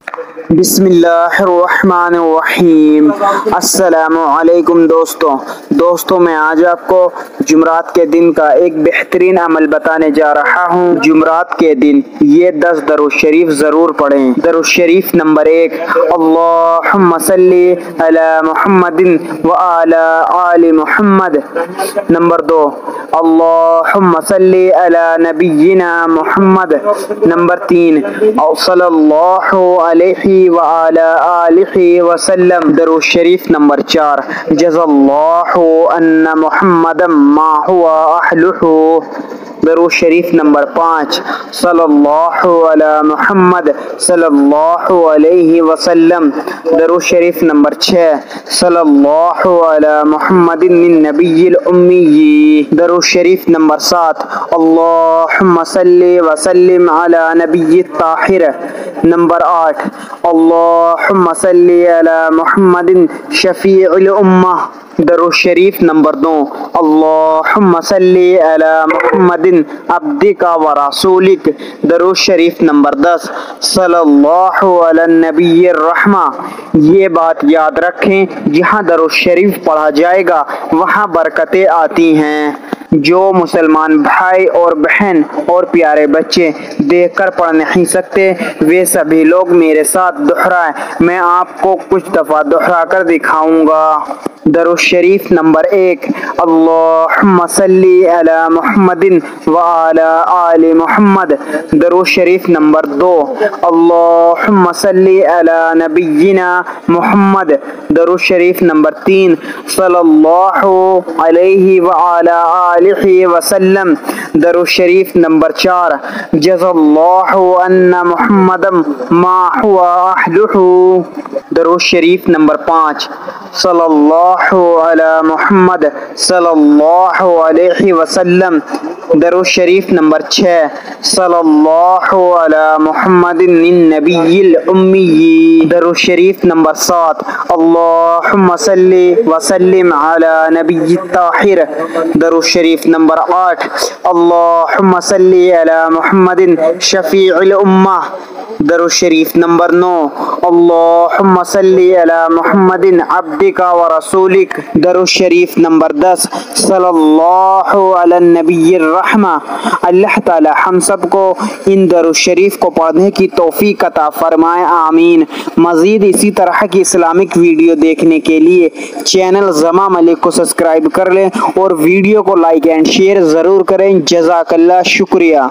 بسم اللہ الرحمن الرحیم۔ السلام علیکم دوستوں میں آج آپ کو جمعرات کے دن کا ایک بہترین عمل بتانے جا رہا ہوں۔ جمعرات کے دن یہ 10 درود شریف ضرور پڑھیں۔ درود شریف نمبر 1، اللہم صلی علی محمد وعلی آل محمد۔ نمبر 2، اللہم صلی علی نبینا محمد۔ نمبر 3، صلی اللہ علیہ وعلی آلہ وسلم۔ درود شریف نمبر 4، جزا اللہ ان محمدا ما هو اہلہ۔ درود شریف نمبر 5، صلی اللہ علی محمد صلی اللہ علیہ وسلم۔ درود شریف نمبر 6، صلی اللہ علی محمد النبی الامی۔ درود شریف نمبر 7، اللہم صلی وسلم علی نبی الطاہر۔ نمبر 8، اللہم صلی علی محمد شفیع الامہ۔ درود شریف نمبر 2، اللہم صلی علی محمد عبدک و رسولک۔ درود شریف نمبر 10، صلی اللہ علی النبی الرحمہ۔ یہ بات یاد رکھیں، جہاں درود شریف پڑھا جائے گا وہاں برکتیں آتی ہیں۔ جو مسلمان بھائی اور بہن اور پیارے بچے دیکھ کر پڑھ نہیں سکتے وہ سبھی لوگ میرے ساتھ دہرائیں، میں آپ کو کچھ دفعہ دہرا کر دکھاؤں گا۔ درود شریف نمبر 1، اللہم صلی علی محمد وعلی آل محمد۔ درود شریف نمبر 2، اللہم صلی علی نبینا محمد۔ درود شریف نمبر 3، صلی اللہ علیہ وعلی آلہ وسلم۔ درود شریف نمبر 4، جزا اللہ ان محمدا ما هو اہلہ۔ درود شریف نمبر 5، صلی اللہ علی محمد صلی اللہ علیہ وسلم۔ درود شریف نمبر 6، صلی اللہ علی محمد النبی الامی۔ درود شریف نمبر 7، اللہم صلی وسلم علی نبی الطاہر۔ درود شریف نمبر 8، اللہم صلی علی محمد شفیع الامہ۔ درود شریف نمبر 9، اللہم صلی علی محمد عبدک و رسولک۔ درود شریف نمبر 10، صلی اللہ علی النبی الرحمہ۔ اللہ تعالی ہم سب کو ان درود شریف کو پڑھنے کی توفیق عطا فرمائے، آمین۔ مزید اسی طرح کی اسلامک ویڈیو دیکھنے کے لیے چینل زما ملک کو سبسکرائب کر لیں اور ویڈیو کو لائک اینڈ شیئر ضرور کریں۔ جزاک اللہ، شکریہ۔